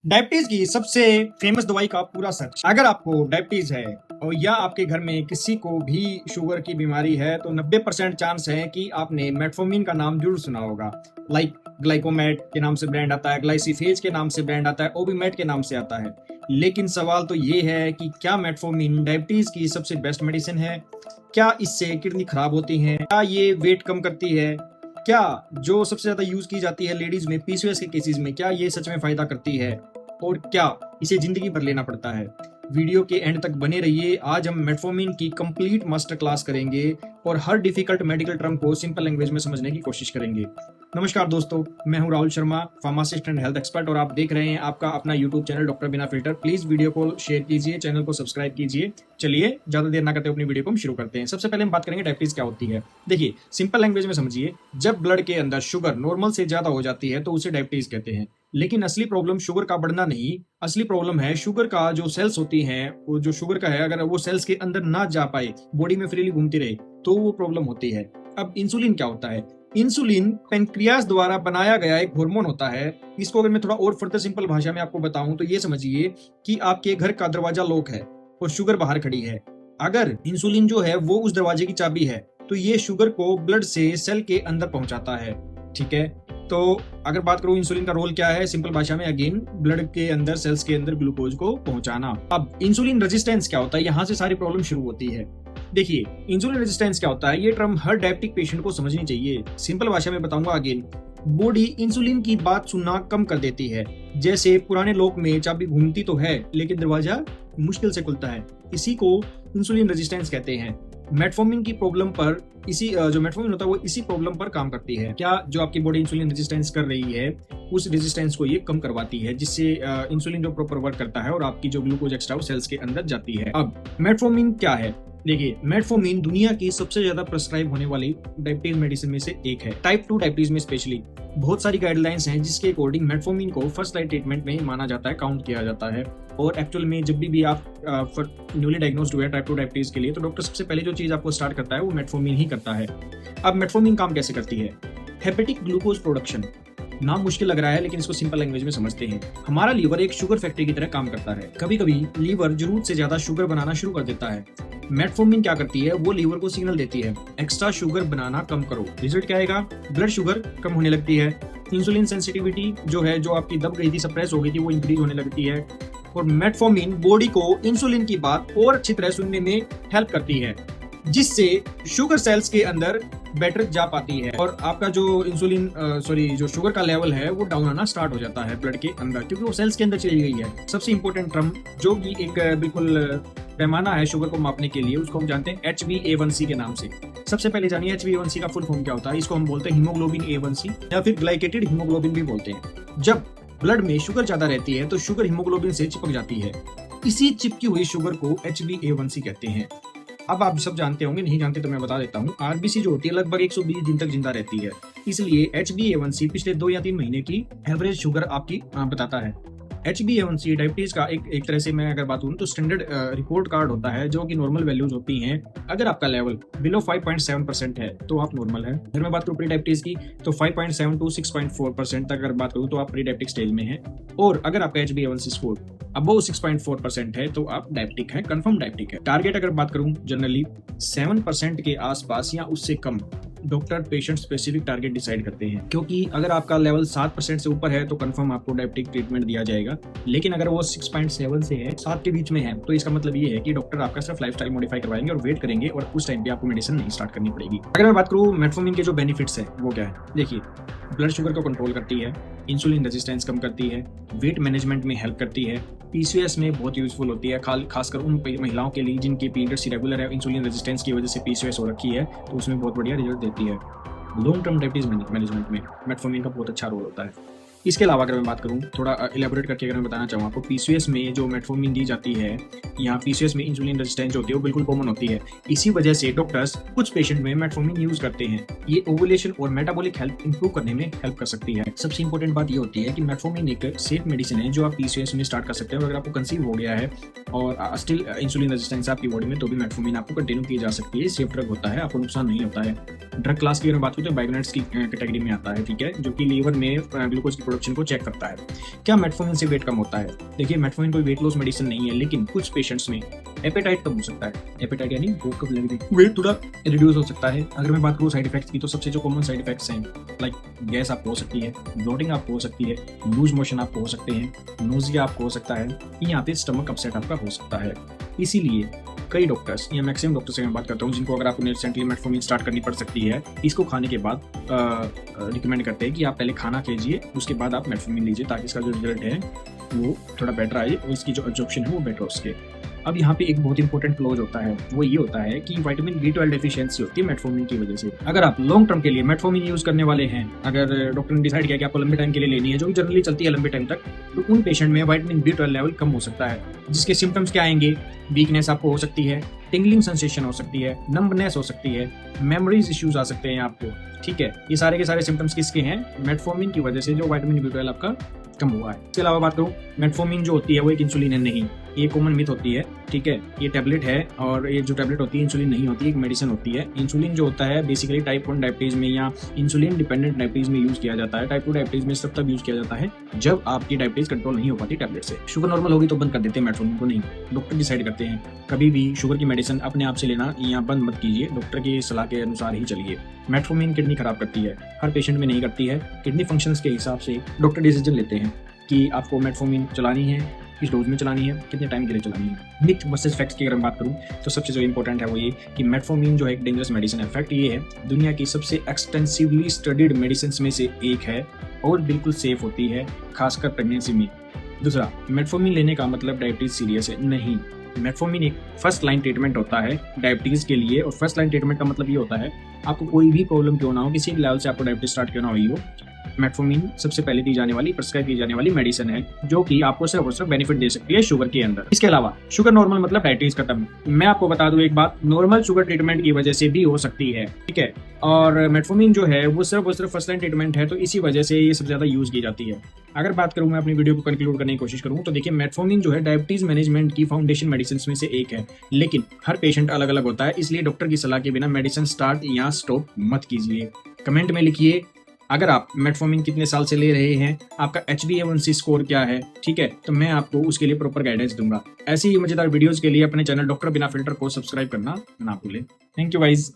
Diabetes की सबसे famous दवाई का पूरा सच। अगर आपको डायबिटीज है और या आपके घर में किसी को भी शुगर की बीमारी है तो 90% चांस है कि आपने मेटफॉर्मिन का नाम जरूर सुना होगा। लाइक ग्लाइकोमेट के नाम से ब्रांड आता है, ग्लाइसिफेज के नाम से ब्रांड आता है, ओबीमेट के नाम से आता है। लेकिन सवाल तो ये है कि क्या मेटफॉर्मिन डायबिटीज की सबसे बेस्ट मेडिसिन है? क्या इससे किडनी खराब होती है? क्या ये वेट कम करती है? क्या जो सबसे ज्यादा यूज की जाती है लेडीज में पीसीओएस के केसेस में, क्या ये सच में फायदा करती है और क्या इसे जिंदगी भर लेना पड़ता है? वीडियो के एंड तक बने रहिए। आज हम मेटफॉर्मिन की कंप्लीट मास्टर क्लास करेंगे और हर डिफिकल्ट मेडिकल टर्म को सिंपल लैंग्वेज में समझने की कोशिश करेंगे। नमस्कार दोस्तों, मैं हूं Rahul Sharma, pharmacist and health expert, और आप देख रहे हैं आपका अपना यूट्यूब चैनल डॉक्टर बिना फिल्टर। प्लीज वीडियो को शेयर कीजिए, चैनल को सब्सक्राइब कीजिए। चलिए ज्यादा देर ना करते अपनी वीडियो को हम शुरू करते हैं। सबसे पहले हम बात करेंगे डायबिटीज क्या होती है। देखिए, सिंपल लैंग्वेज में समझिए, जब ब्लड के अंदर शुगर नॉर्मल से ज्यादा हो जाती है तो उसे डायबिटीज कहते हैं। लेकिन असली प्रॉब्लम शुगर का बढ़ना नहीं, असली प्रॉब्लम है शुगर का जो सेल्स होती हैं, वो जो शुगर का है, अगर वो सेल्स के अंदर ना जा पाए, बॉडी में फ्रीली घूमती रहे, तो वो प्रॉब्लम होती है। अब इंसुलिन क्या होता है? इंसुलिन पेनक्रियास द्वारा बनाया गया एक हार्मोन होता है। इसको अगर मैं थोड़ा और फर्दर सिंपल भाषा में आपको बताऊं तो ये समझिए कि आपके घर का दरवाजा लॉक है और शुगर बाहर खड़ी है। अगर इंसुलिन जो है वो उस दरवाजे की चाबी है तो ये शुगर को ब्लड से सेल के अंदर पहुंचाता है। ठीक है, तो अगर बात करूं इंसुलिन का रोल क्या है, सिंपल भाषा में अगेन ब्लड के अंदर, सेल्स के अंदर ग्लूकोज को पहुंचाना। अब इंसुलिन रेजिस्टेंस क्या होता है, यहां से सारी प्रॉब्लम शुरू होती है। देखिए, इंसुलिन रेजिस्टेंस क्या होता है, ये टर्म हर डायबिटिक पेशेंट को समझनी चाहिए। सिंपल भाषा में बताऊंगा अगेन, बॉडी इंसुलिन की बात सुनना कम कर देती है। जैसे पुराने लॉक में चाबी घूमती तो है लेकिन दरवाजा मुश्किल से खुलता है, इसी को इंसुलिन रेजिस्टेंस कहते हैं। मेटफॉर्मिन की प्रॉब्लम पर इसी जो मेटफॉर्मिन होता है वो इसी प्रॉब्लम पर काम करती है। क्या जो आपकी बॉडी इंसुलिन रेजिस्टेंस कर रही है उस रेजिस्टेंस को ये कम करवाती है, जिससे इंसुलिन जो प्रॉपर वर्क करता है और आपकी जो ग्लूकोज एक्स्ट्रा सेल्स के अंदर जाती है। अब मेटफॉर्मिन क्या है? देखिए, मेटफॉर्मिन दुनिया की सबसे ज्यादा प्रेस्क्राइब होने वाली डायबिटीज मेडिसिन में से एक है। टाइप 2 डायबिटीज में स्पेशली बहुत सारी गाइडलाइंस हैं जिसके अकॉर्डिंग मेटफॉर्मिन को फर्स्ट लाइन ट्रीटमेंट में माना जाता है, काउंट किया जाता है। और एक्चुअल में जब भी आप न्यूली डायग्नोस्ड हुए टाइप 2 डायबिटीज के लिए तो डॉक्टर सबसे पहले जो चीज आपको स्टार्ट करता है वो मेटफॉर्मिन ही करता है। अब मेटफॉर्मिन काम कैसे करती है? Hepatic glucose production. नाम मुश्किल लग रहा है लेकिन इसको सिंपल लैंग्वेज में समझते हैं। हमारा लीवर एक शुगर फैक्ट्री की तरह काम करता है। कभी कभी लीवर जरूरत से ज्यादा शुगर बनाना शुरू कर देता है। मेटफॉर्मिन क्या करती है, वो लीवर को सिग्नल देती है, एक्स्ट्रा शुगर बनाना कम करो। रिजल्ट क्या आएगा? ब्लड शुगर कम होने लगती है। इंसुलिन सेंसिटिविटी जो है, जो आपकी दब गई थी, सप्रेस हो गई थी, वो इंक्रीज होने लगती है। और मेटफॉर्मिन बॉडी को इंसुलिन की बात और अच्छी तरह सुनने में हेल्प करती है, जिससे शुगर सेल्स के अंदर बेटर जा पाती है और आपका जो इंसुलिन जो शुगर का लेवल है वो डाउन आना स्टार्ट हो जाता है ब्लड के अंदर, क्योंकि वो सेल्स के अंदर चली गई है। सबसे इंपॉर्टेंट टर्म जो कि एक बिल्कुल पैमाना है शुगर को मापने के लिए, उसको हम जानते हैं HbA1c के नाम से। सबसे पहले जानिए HbA1c का फुल फॉर्म क्या होता है। इसको हम बोलते हैं हीमोग्लोबिन A1c या फिर ग्लाइकेटेड हीमोग्लोबिन भी बोलते हैं। जब ब्लड में शुगर ज्यादा रहती है तो शुगर हीमोग्लोबिन से चिपक जाती है। इसी चिपकी हुई शुगर को HbA1c कहते हैं। अब आप सब जानते होंगे, नहीं जानते तो मैं बता देता हूँ। आरबीसी जो होती है लगभग 120 दिन तक जिंदा रहती है, इसलिए HbA1c पिछले 2 या 3 महीने की एवरेज शुगर आपकी बताता है। HbA1c डायबिटीज का एक तरह से मैं अगर बात करूँ तो स्टैंडर्ड रिपोर्ट कार्ड होता है, जो कि नॉर्मल वैल्यूज होती हैं। अगर आपका लेवल बिलो 5.7% है तो आप नॉर्मल है। अगर मैं बात करूँ प्री डायबिटीज की तो 5.7 to 6.4% तक अगर बात करूँ तो आप प्री डायबिटिक स्टेज में हैं। और अगर आपका HbA1c स्कोर अबव 6.4% है तो आप डायबिटिक हैं, कंफर्म डायबिटिक है। टारगेट अगर बात करूं जनरली 7% के आसपास या उससे कम doctor patient specific target decide करते हैं, क्योंकि अगर आपका लेवल 7% से ऊपर है तो कंफर्म आपको डायबिटिक ट्रीटमेंट दिया जाएगा। लेकिन अगर वो 6.7 से है, 7 के बीच में है, तो इसका मतलब ये है कि डॉक्टर आपका सिर्फ लाइफस्टाइल मॉडिफाई करवाएंगे और वेट करेंगे और उस टाइम पे आपको मेडिसिन नहीं स्टार्ट करनी पड़ेगी। अगर मैं बात करूँ मेटफॉर्मिन के जो बेनिफिट्स है वो क्या है, देखिए, ब्लड शुगर को कंट्रोल करती है, इंसुलिन रेजिस्टेंस कम करती है, वेट मैनेजमेंट में हेल्प करती है, पीसीओएस में बहुत यूजफुल होती है, खासकर उन महिलाओं के लिए जिनकी पीरियड्स इरेगुलर है, इंसुलिन रेजिस्टेंस की वजह से पीसीओएस हो रखी है, तो उसमें बहुत बढ़िया रिजल्ट देती है। लॉन्ग टर्म डायबिटीज मैनेजमेंट में मेटफॉर्मिन का बहुत अच्छा रोल होता है। इसके अलावा अगर मैं बात करूं, थोड़ा इलेबोरेट करके अगर मैं बताना चाहूँ आपको, पीसीओएस में जो मेटफॉर्मिन दी जाती है, यहाँ पीसीओएस में इंसुलिन रेजिस्टेंस जो होती है वो बिल्कुल कॉमन होती है। इसी वजह से डॉक्टर्स कुछ पेशेंट में मेटफॉर्मिन यूज करते हैं। ये ओवुलेशन और मेटाबॉलिक हेल्थ इंप्रूव करने में हेल्प कर सकती है। सबसे इंपॉर्टेंट बात ये होती है कि मेटफॉर्मिन एक सेफ मेडिसिन है जो आप पीसीओएस में स्टार्ट कर सकते हैं। और अगर आपको कंसीव हो गया है और स्टिल इंसुलिन रेजिस्टेंस आपकी बॉडी में, तो भी मेटफॉर्मिन आपको कंटिन्यू की जा सकती है। सेफ ड्रग होता है, आपको नुकसान नहीं होता है। ड्रग क्लास की अगर बात करें तो बाइगोनेट्स की कैटेगरी में आता है, ठीक है, जो कि लीवर में ग्लूकोज की प्रोडक्शन को चेक करता है। क्या मेटफॉर्मिन से वेट कम होता है? देखिए, मेटफॉर्मिन कोई वेट लॉस मेडिसिन नहीं है, लेकिन कुछ पेशेंट्स में एपेटाइट कम हो सकता है। एपेटाइट यानी भूख कम लगती है, वेट थोड़ा रिड्यूस हो सकता है। अगर मैं बात करूँ साइड इफेक्ट्स की, तो सबसे जो कॉमन साइड इफेक्ट्स हैं, लाइक गैस आपको हो सकती है, ब्लोटिंग आपको हो सकती है, लूज मोशन आपको हो सकते हैं, नोजिया आपको हो सकता है, यहाँ पे स्टमक अपसेट आपका हो सकता है। इसीलिए कई डॉक्टर्स या मैक्सिमम डॉक्टर से मैं बात करता हूँ जिनको अगर आपको रिसेंटली मेटफॉर्मिन स्टार्ट करनी पड़ सकती है, इसको खाने के बाद रिकमेंड करते हैं कि आप पहले खाना कीजिए, उसके बाद आप मेटफॉर्मिन लीजिए, ताकि इसका जो रिजल्ट है वो थोड़ा बेटर आए और इसकी जो एब्जॉर्प्शन है वो बेटर हो सके। अब यहाँ पे एक बहुत इंपॉर्टेंट क्लॉज होता है, वो ये होता है कि विटामिन B12 डेफिशिएंसी होती है मेटफॉर्मिन की वजह से। अगर आप लॉन्ग टर्म के लिए मेटफॉर्मिन यूज करने वाले हैं, अगर डॉक्टर ने डिसाइड किया कि आपको लंबे टाइम के लिए लेनी है, जो कि जनरली चलती है लंबे टाइम तक, तो उन पेशेंट में विटामिन B12 लेवल कम हो सकता है, जिसके सिम्टम्स क्या आएंगे? वीकनेस आपको हो सकती है, टिंगलिंग सेंसेशन हो सकती है, नंबनेस हो सकती है, मेमोरीज इश्यूज आ सकते हैं आपको। ठीक है, ये सारे के सारे सिम्टम्स किसके हैं? मेटफॉर्मिन की वजह से जो विटामिन B12 आपका कम हुआ है। इसके अलावा बात करूँ, मेटफॉर्मिन जो होती है वो एक इंसुलिन है नहीं, ये कॉमन मिथ होती है। ठीक है, ये टैबलेट है और ये जो टैबलेट होती है इंसुलिन नहीं होती, एक मेडिसिन होती है। इंसुलिन जो होता है बेसिकली टाइप 1 डायबिटीज में या इंसुलिन डिपेंडेंट डायबिटीज में यूज किया जाता है। टाइप 2 डायबिटीज में सब तब यूज किया जाता है जब आपकी डायबिटीज कंट्रोल नहीं हो पाती टैबलेट से। शुगर नॉर्मल होगी तो बंद कर देते हैं मेटफॉर्मिन को, नहीं, डॉक्टर डिसाइड करते हैं। कभी भी शुगर की मेडिसिन अपने आप से लेना या बंद मत कीजिए, डॉक्टर की सलाह के अनुसार ही चलिए। मेटफॉर्मिन किडनी खराब करती है, हर पेशेंट में नहीं करती है। किडनी फंक्शंस के हिसाब से डॉक्टर डिसीजन लेते हैं कि आपको मेटफॉर्मिन चलानी है, किस डोज में चलानी है, कितने टाइम के लिए चलानी है। मिथ वर्सेस फैक्ट्स की अगर मैं बात करूं, तो सबसे जो इंपॉर्टेंट है वो ये कि मेटफॉर्मिन जो है एक डेंजरस मेडिसिन है। फैक्ट ये है, दुनिया की सबसे एक्सटेंसिवली स्टडीड मेडिसिन में से एक है और बिल्कुल सेफ होती है, खासकर प्रेगनेंसी में। दूसरा, मेटफॉर्मिन लेने का मतलब डायबिटीज सीरियस है नहीं। मेटफॉर्मिन एक फर्स्ट लाइन ट्रीटमेंट होता है डायबिटीज के लिए, और फर्स्ट लाइन ट्रीटमेंट का मतलब ये होता है आपको कोई भी प्रॉब्लम क्यों ना हो, किसी लेवल से आपको डायबिटीज स्टार्ट क्यों ना हुई हो, मेटफॉर्मिन सबसे पहले दी जाने वाली, प्रिस्क्राइब की जाने वाली मेडिसिन है, जो कि आपको सिर्फ और सिर्फ बेनिफिट दे सकती है शुगर के अंदर। इसके अलावा शुगर नॉर्मल मतलब डायबिटीज खत्म। मैं आपको बता दूं एक बात, नॉर्मल शुगर ट्रीटमेंट की वजह से भी हो सकती है। ठीक है, और मेटफॉर्मिन जो है वो सिर्फ और सिर्फ फर्स्ट लाइन ट्रीटमेंट है, तो इसी वजह से ये सबसे ज्यादा यूज की जाती है। अगर बात करूं, मैं अपनी वीडियो को कंक्लूड करने की कोशिश करूं, तो देखिए, मेटफॉर्मिन जो है डायबिटीज मैनेजमेंट की फाउंडेशन मेडिसिन में से एक है, लेकिन हर पेशेंट अलग अलग होता है, इसलिए डॉक्टर की सलाह के बिना मेडिसिन स्टार्ट या स्टॉप मत कीजिए। कमेंट में लिखिए अगर आप मेटफॉर्मिन कितने साल से ले रहे हैं, आपका HbA1c स्कोर क्या है। ठीक है, तो मैं आपको उसके लिए प्रॉपर गाइडेंस दूंगा। ऐसी ही मजेदार वीडियोस के लिए अपने चैनल डॉक्टर बिना फिल्टर को सब्सक्राइब करना ना भूलें। Thank you guys.